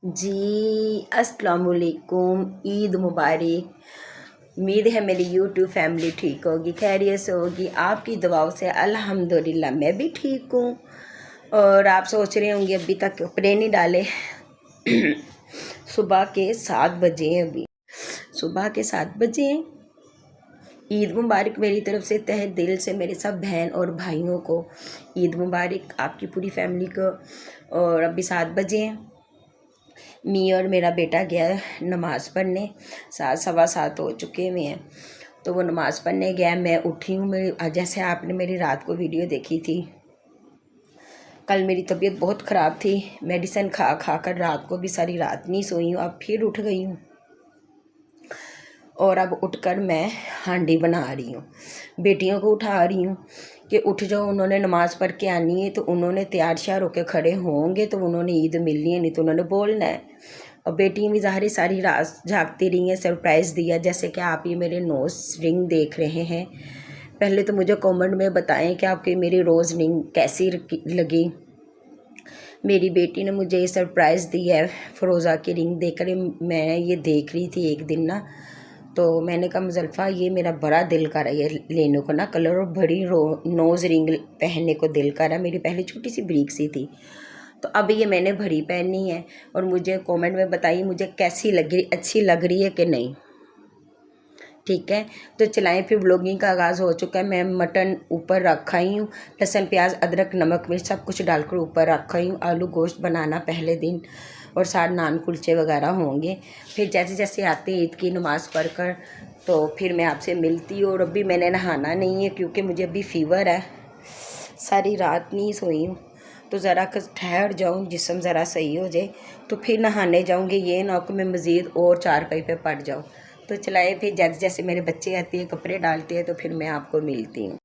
जी अस्सलाम वालेकुम, ईद मुबारक। उम्मीद है मेरी यूट्यूब फैमिली ठीक होगी, खैरियत से होगी। आपकी दुआओं से अल्हम्दुलिल्लाह मैं भी ठीक हूँ। और आप सोच रहे होंगे अभी तक कपड़े नहीं डाले। सुबह के 7 बजे हैं, अभी सुबह के 7 बजे हैं। ईद मुबारक मेरी तरफ से, तहे दिल से मेरे सब बहन और भाइयों को ईद मुबारक, आपकी पूरी फैमिली को। और अभी 7 बजे हैं। मी और मेरा बेटा गया है नमाज़ पढ़ने, 7 सवा 7 हो चुके हुए हैं। तो वो नमाज़ पढ़ने गया, मैं उठी हूँ। मेरी जैसे आपने मेरी रात को वीडियो देखी थी, कल मेरी तबीयत बहुत ख़राब थी, मेडिसिन खा खा कर रात को भी सारी रात नहीं सोई हूँ। अब फिर उठ गई हूँ और अब उठकर मैं हांडी बना रही हूँ, बेटियों को उठा रही हूँ कि उठ जाओ, उन्होंने नमाज़ पढ़ के आनी है। तो उन्होंने तैयार श्यार होकर खड़े होंगे तो उन्होंने ईद मिलनी है, नहीं तो उन्होंने बोलना है। और बेटियाँ भी ज़ाहिर सारी रात झाँकती रही हैं, सरप्राइज़ दिया। जैसे कि आप ये मेरे नोज़ रिंग देख रहे हैं। पहले तो मुझे कमेंट में बताएं कि आपकी मेरी रोज़ रिंग कैसी लगी। मेरी बेटी ने मुझे सरप्राइज़ दी है फ़िरोज़ा की रिंग देकर। मैं ये देख रही थी एक दिन ना, तो मैंने कहा मुज़ल्फ़ा ये मेरा बड़ा दिल कर रहा है लेने को ना कलर, और बड़ी नोज़ रिंग पहनने को दिल कर रहा है। मेरी पहले छोटी सी ब्रीक सी थी, तो अब ये मैंने भरी पहननी है। और मुझे कमेंट में बताइए मुझे कैसी लग रही, अच्छी लग रही है कि नहीं, ठीक है। तो चलाएं, फिर ब्लॉगिंग का आगाज़ हो चुका है। मैं मटन ऊपर रखा ही हूँ, लहसुन प्याज अदरक नमक मिर्च सब कुछ डालकर ऊपर रखा ही हूँ। आलू गोश्त बनाना पहले दिन, और साथ नान कुलचे वगैरह होंगे। फिर जैसे जैसे आते ईद की नमाज़ पढ़कर तो फिर मैं आपसे मिलती हूँ। और अभी मैंने नहाना नहीं है क्योंकि मुझे अभी फ़ीवर है, सारी रात नहीं सोई हूँ। तो ज़रा ठहर जाऊँ, जिस्म ज़रा सही हो जाए तो फिर नहाने जाऊँगी। ये ना कि मैं मज़ीद और चारपाई पे पड़ जाऊँ। तो चलाए, फिर जैसे जैसे मेरे बच्चे आते हैं कपड़े डालते हैं तो फिर मैं आपको मिलती हूँ।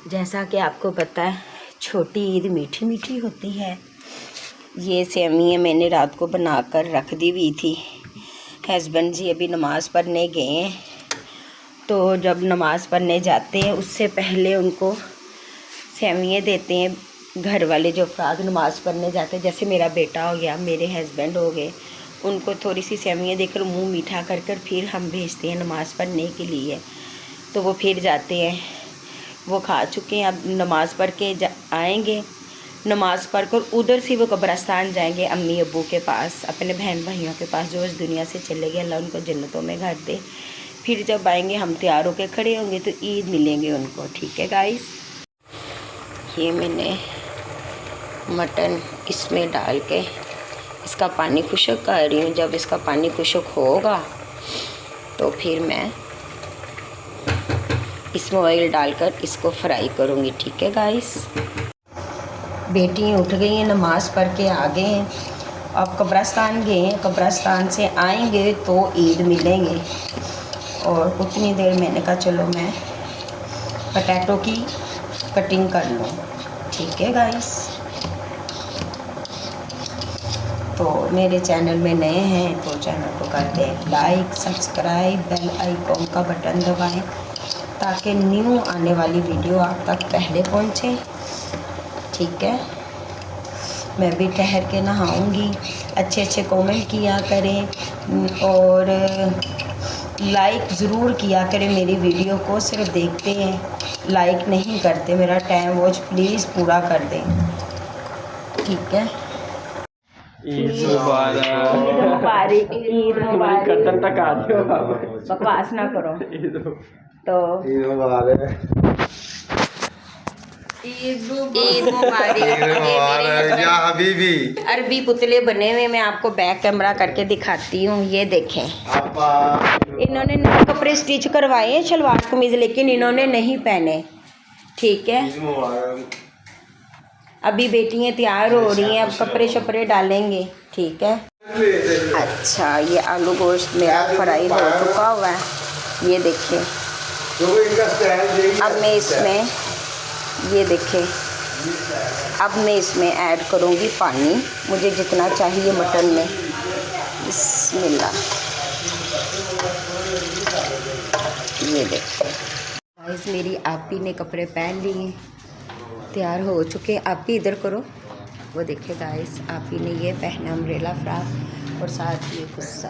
जैसा कि आपको पता है छोटी ईद मीठी मीठी होती है। ये सेवियाँ मैंने रात को बना कर रख दी हुई थी। हस्बैंड जी अभी नमाज़ पढ़ने गए हैं, तो जब नमाज़ पढ़ने जाते हैं उससे पहले उनको सेवियाँ देते हैं। घर वाले जो अफराद नमाज़ पढ़ने जाते हैं, जैसे मेरा बेटा हो गया, मेरे हस्बैंड हो गए, उनको थोड़ी सी सेवियाँ देकर मुंह मीठा कर कर फिर हम भेजते हैं नमाज़ पढ़ने के लिए। तो वो फिर जाते हैं, वो खा चुके हैं, अब नमाज़ पढ़ के आएँगे। नमाज़ पढ़कर उधर से वो कब्रिस्तान जाएंगे अम्मी अब्बू के पास, अपने बहन भाइयों के पास जो इस दुनिया से चले गए, अल्लाह उनको जन्नतों में घर दे। फिर जब आएंगे हम तैयार होकर खड़े होंगे तो ईद मिलेंगे उनको, ठीक है गाइस। ये मैंने मटन इसमें डाल के इसका पानी खुश्क कर रही हूँ। जब इसका पानी खुश्क होगा तो फिर मैं इसमें ऑयल डालकर इसको फ्राई करूँगी, ठीक है गाइस। बेटी उठ गई हैं, नमाज़ पढ़ के आ गए हैं, अब कब्रिस्तान गए हैं, कब्रिस्तान से आएंगे तो ईद मिलेंगे। और उतनी देर मैंने कहा चलो मैं पोटैटो की कटिंग कर लूँ, ठीक है गाइस। तो मेरे चैनल में नए हैं तो चैनल को कर दें लाइक, सब्सक्राइब, बेल आइकॉन का बटन दबाएं ताकि न्यू आने वाली वीडियो आप तक पहले पहुंचे, ठीक है। मैं भी ठहर के नहाऊंगी। अच्छे अच्छे कमेंट किया करें और लाइक ज़रूर किया करें मेरी वीडियो को। सिर्फ देखते हैं लाइक नहीं करते, मेरा टाइम वॉच प्लीज़ पूरा कर दें, ठीक है। ईद मुबारक, ईद मुबारक, बकवास ना करो। तो ईद मुबारक, ईद मुबारक या हबीबी। अरबी पुतले बने हुए मैं आपको बैक कैमरा करके दिखाती हूँ, ये देखें। इन्होंने नए कपड़े स्टिच करवाए हैं, शलवार कमीज, लेकिन इन्होंने नहीं पहने, ठीक है। अभी बेटियाँ तैयार हो रही हैं, अब कपड़े शपड़े डालेंगे, ठीक है। अच्छा, ये आलू गोश्त मेरा फ्राई हो चुका हुआ है, ये देखिए। अब मैं इसमें ये देखें, अब मैं इसमें ऐड करूँगी पानी, मुझे जितना चाहिए मटन में। बिस्मिल्लाह, ये देखें गाइस, मेरी आपी ने कपड़े पहन लिए, तैयार हो चुके। आप भी इधर करो, वो देखे गाइस, आपी ने ये पहना अम्ब्रेला फ्रॉक और साथ ये गुस्सा।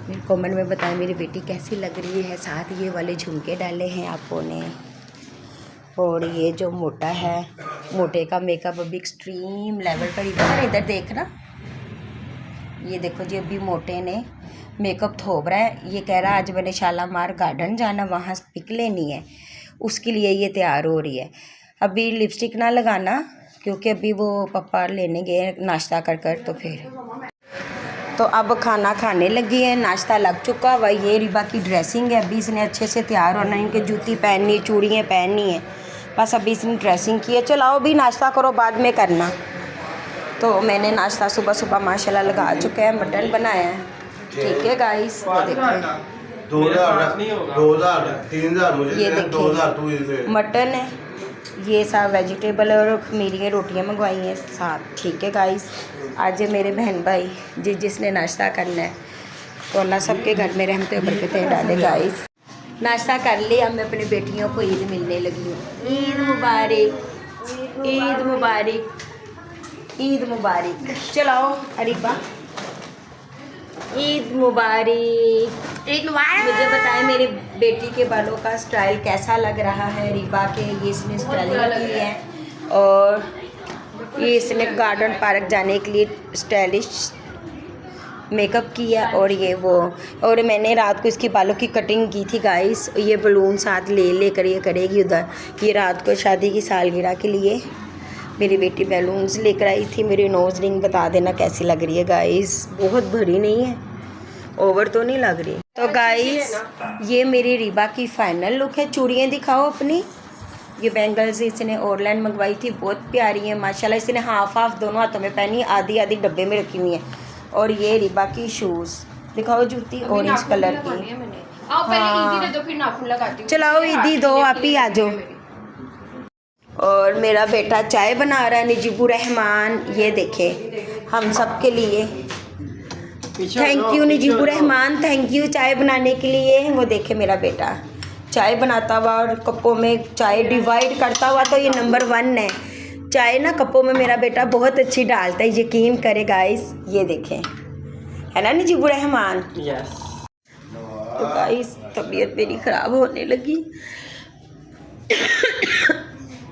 मेरे कमेंट में बताएं मेरी बेटी कैसी लग रही है। साथ ये वाले झुमके डाले हैं आपो ने। और ये जो मोटा है, मोटे का मेकअप अभी एक्सट्रीम लेवल पर ही। इधर देखना, ये देखो जी, अभी मोटे ने मेकअप थोप रहा है। ये कह रहा है आज मैंने शालामार गार्डन जाना, वहाँ पिक लेनी है, उसके लिए ये तैयार हो रही है। अभी लिपस्टिक ना लगाना क्योंकि अभी वो पापा लेने गए नाश्ता कर कर। तो फिर तो अब खाना खाने लगी है, नाश्ता लग चुका हुआ। ये रिबा की ड्रेसिंग है, अभी इसने अच्छे से तैयार होना है। इनके जूती पहननी, चूड़ियाँ पहननी है, बस अभी इसने ड्रेसिंग की है। चलो अभी नाश्ता करो, बाद में करना। तो मैंने नाश्ता सुबह सुबह माशाल्लाह लगा चुका है, मटन बनाया है। ठीक है गाइस, ये देखिए 2000 मुझे, ये देखिए मटन है, ये सब वेजिटेबल और खमीरी रोटियां मंगवाई हैं साथ। ठीक है गाइस, आज मेरे बहन भाई जिसने नाश्ता करना है तो अल्लाह सबके घर में रहमतें और बरकतें डाले। गाइस नाश्ता कर लिया, मैं अपनी बेटियों को ईद मिलने लगी हूँ। ईद मुबारक, ईद मुबारक, ईद मुबारक। चलाओ अरीबा, ईद मुबारक, ईद मुबारक। मुझे बताएं मेरी बेटी के बालों का स्टाइल कैसा लग रहा है। रीबा के ये इसने स्टाइलिंग की है और ये इसने गार्डन पार्क जाने के लिए स्टाइलिश मेकअप किया। और ये वो, और मैंने रात को इसकी बालों की कटिंग की थी गाइस। ये बलून साथ ले कर ये करेगी उधर। ये रात को शादी की सालगिरह के लिए मेरी बेटी बैलून्स लेकर आई थी। मेरी नोज़ रिंग बता देना कैसी लग रही है गाइस, बहुत भरी नहीं है, ओवर तो नहीं लग रही। तो गाइस ये मेरी रीबा की फाइनल लुक है। चूड़ियाँ दिखाओ अपनी। ये बैंगल्स इसने ऑनलाइन मंगवाई थी, बहुत प्यारी है माशाल्लाह। इसने हाफ हाफ दोनों हाथों में पहनी, आधी आधी डब्बे में रखी हुई है। और ये रीबा की शूज़ दिखाओ, जूती ऑरेंज कलर की। हाँ चलाओ ईदी दो, आप ही आ जाओ। और मेरा बेटा चाय बना रहा है, निजीबुर रहमान। ये देखे हम सब के लिए, thank you Nijibur Rahman, thank you चाय बनाने के लिए। वो देखे मेरा बेटा चाय बनाता हुआ और कपों में चाय डिवाइड करता हुआ, तो ये नंबर 1 है। चाय ना कपों में मेरा बेटा बहुत अच्छी डालता है, यकीन करे गाइस। ये देखें, है ना निजीबुर रहमान। यस। तो गाइस तबीयत मेरी ख़राब होने लगी।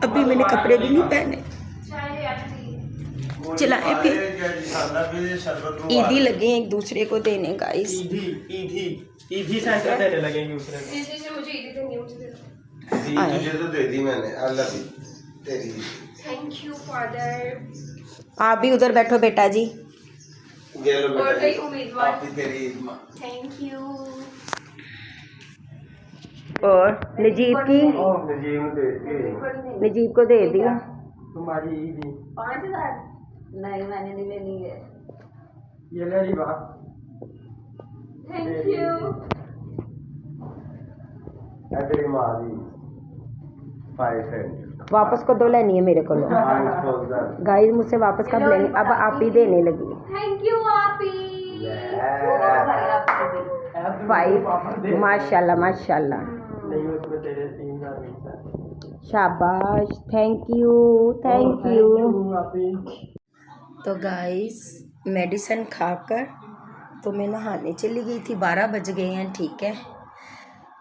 अभी मैंने कपड़े भी नहीं पहने। चलाए फिर ईदी लगे एक दूसरे को देने गाइस। ईदी सेंटर देने लगे एक दूसरे को। मुझे ईदी देनी है, मुझे दे दो। तुझे तो दे दी मैंने, अल्लाह दी तेरी। Thank you father. आप भी उधर बैठो बेटा जी। और कई उम्मीदवार आप भी तेरी ईद मां। Thank you. और नजीब की, नजीब को दे दिया तुम्हारी ईदी 5000। नहीं मैंने नहीं लेनी है। ये ले ली बात। Thank you. तेरी मां दी 500 वापस को दो लेनी है मेरे को। गाइस मुझसे वापस कब लेनी, अब आप ही देने लगी। थैंक यू आप ही। 5 माशाल्लाह माशाल्लाह, नहीं उसमें तेरे 3000 मिलता। शाबाश, थैंक यू थैंक यू। तो गाइस मेडिसिन खाकर तो मैं नहाने चली गई थी, 12 बज गए हैं। ठीक है,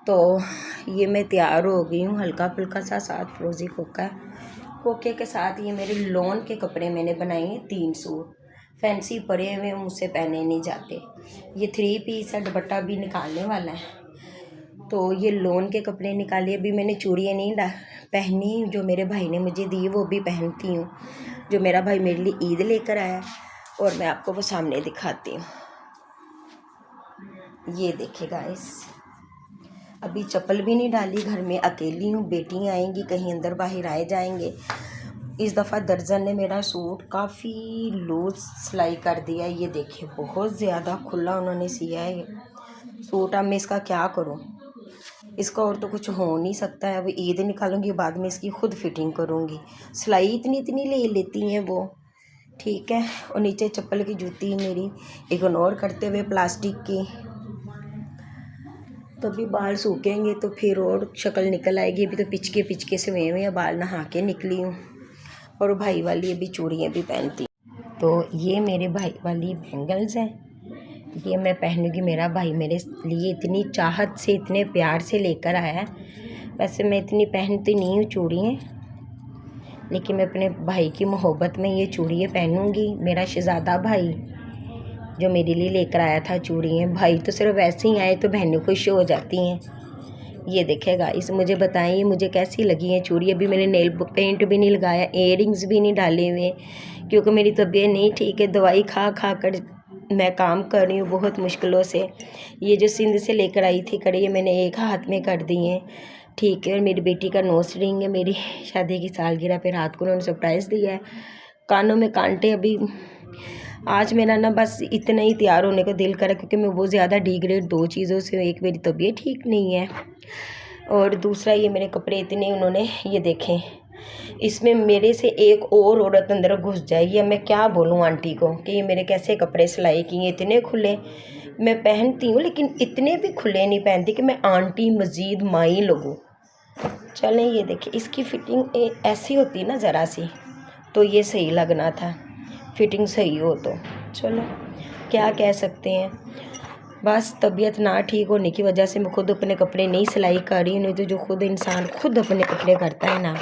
तो ये मैं तैयार हो गई हूँ, हल्का फुल्का सा साथ फ्रोज़ी कोके के साथ। ये मेरे लॉन के कपड़े मैंने बनाए हैं, 3 सूट फैंसी पड़े हुए, मुझसे पहने नहीं जाते। ये 3 पीस है, दुपट्टा भी निकालने वाला है। तो ये लॉन के कपड़े निकाले। अभी मैंने चूड़ियाँ नहीं पहनी, जो मेरे भाई ने मुझे दी वो भी पहनती हूँ, जो मेरा भाई मेरे लिए ईद लेकर आया। और मैं आपको वो सामने दिखाती हूँ। ये देखे गाइस, अभी चप्पल भी नहीं डाली, घर में अकेली हूँ, बेटियाँ आएंगी, कहीं अंदर बाहर आए जाएंगे। इस दफ़ा दर्जन ने मेरा सूट काफ़ी लूज सिलाई कर दिया। ये देखिए बहुत ज़्यादा खुला उन्होंने सिया है सूट। अब मैं इसका क्या करूँ, इसका और तो कुछ हो नहीं सकता है। अब ईद निकालूंगी, बाद में इसकी खुद फिटिंग करूँगी। सिलाई इतनी ले लेती हैं वो। ठीक है, और नीचे चप्पल की जूती मेरी इग्नोर करते हुए प्लास्टिक की। तभी बाल सूखेंगे तो फिर और शक्ल निकल आएगी। अभी तो पिचके से हुए बाल, नहा के निकली हूँ। और भाई वाली अभी चूड़ियाँ भी पहनती। तो ये मेरे भाई वाली बैंगल्स हैं, ये मैं पहनूँगी। मेरा भाई मेरे लिए इतनी चाहत से, इतने प्यार से लेकर आया है। वैसे मैं इतनी पहनती नहीं हूँ चूड़ियाँ, लेकिन मैं अपने भाई की मोहब्बत में ये चूड़ियाँ पहनूँगी। मेरा शहज़ादा भाई जो मेरे लिए लेकर आया था चूड़ियाँ। भाई तो सिर्फ वैसे ही आए तो बहनें खुश हो जाती हैं। ये देखेगा, इस मुझे बताइए मुझे कैसी लगी हैं चूड़ी। अभी मैंने नेल पेंट भी नहीं लगाया, इयररिंग्स भी नहीं डाले हुए, क्योंकि मेरी तबीयत नहीं ठीक है। दवाई खा खा कर मैं काम कर रही हूँ बहुत मुश्किलों से। ये जो सिंध से लेकर आई थी कड़ी, ये मैंने एक हाथ में कर दी हैं, ठीक है। और मेरी बेटी का नोज रिंग है, मेरी शादी की सालगिरह पे रात को उन्होंने सरप्राइज़ दिया है। कानों में कांटे। अभी आज मेरा ना बस इतना ही तैयार होने को दिल करा, क्योंकि मैं बहुत ज़्यादा डिग्रेड 2 चीज़ों से, एक मेरी तबीयत ठीक नहीं है और दूसरा ये मेरे कपड़े इतने, उन्होंने ये देखें, इसमें मेरे से एक और औरत अंदर घुस जाएगी। अब मैं क्या बोलूँ आंटी को कि ये मेरे कैसे कपड़े सिलाई किए, इतने खुले मैं पहनती हूँ, लेकिन इतने भी खुले नहीं पहनती कि मैं आंटी मज़ीद माई लगूँ। चलें, ये देखिए, इसकी फ़िटिंग ऐसी होती ना ज़रा सी, तो ये सही लगना था, फिटिंग सही हो तो। चलो क्या कह सकते हैं, बस तबीयत ना ठीक होने की वजह से मैं खुद अपने कपड़े नहीं सिलाई कर रही हूँ। नहीं तो जो खुद इंसान खुद अपने कपड़े करता है ना,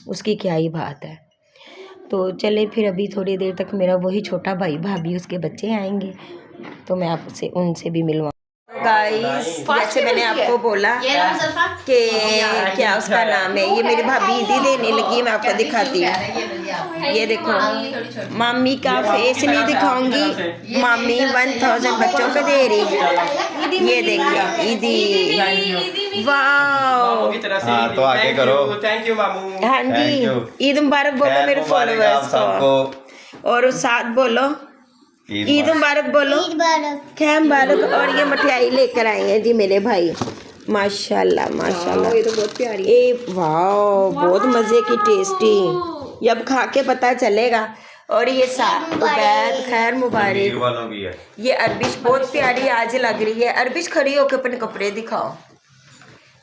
उसकी क्या ही बात है। तो चले फिर, अभी थोड़ी देर तक मेरा वही छोटा भाई भाभी उसके बच्चे आएंगे, तो मैं आपसे उनसे भी मिलवा। गाइस, जैसे मैंने आपको बोला कि क्या उसका नाम है, ये मेरी भाभी ईदी देने लगी, मैं आपको दिखाती हूँ। ये देखो, मामी का फेस नहीं दिखाऊंगी, मामी 1000 बच्चों को दे रही है। ये देखिए ईदी, वाह। हाँ तो आगे करो। थैंक यू मामू। हाँ जी, ईद मुबारक बोलो मेरे फॉलोअर्स को, और साथ बोलो ईद मुबारक बोलो, खैर मुबारक। और ये मठियाई लेकर आए हैं जी मेरे भाई, माशाल्लाह माशाल्लाह, ये तो बहुत प्यारी है। वाह, बहुत मज़े की, टेस्टी, ये अब खा के पता चलेगा। और ये उबैद, खैर मुबारक। ये अरबिश बहुत प्यारी आज लग रही है। अरबिश खड़ी होकर अपने कपड़े दिखाओ।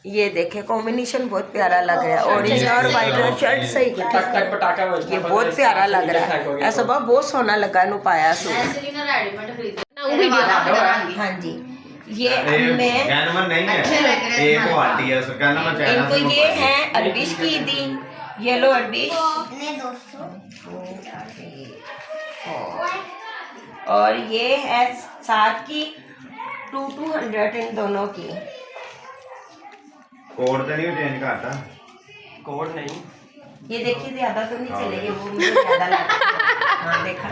ये देखे, कॉम्बिनेशन बहुत प्यारा लग रहा है, ऑरेंज और वाइट शर्ट सही, ये बहुत प्यारा लग रहा है। ऐसा बहुत सोना लगा नु पाया सूट। हाँ जी, ये मैं नहीं है, एक वो आती है उसका नाम है। इनको ये है अरबिश की ईदी, ये लो अरबिश, और ये है 7 की 200 इन दोनों की। कोड तो नहीं चेंज करता, कोड नहीं, ये देखिए ज्यादा तो नहीं चलेगी, वो मुझे ज्यादा लगा। हाँ देखा,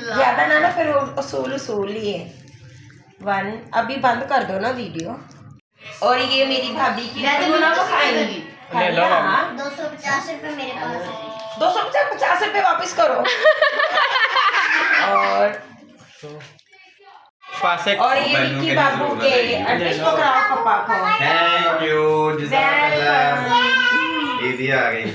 ज्यादा ना फिर उसूल ही है। 1 अभी बंद कर दो ना वीडियो। और ये मेरी भाभी की, ले लो 250 रुपए मेरे पास है। 250 रुपए वापस करो। और ये विक्की बाबू के अर्पिश को कराओ पापा को। थैंक यू, जज़ाकल्लाह। ईदी आ गई।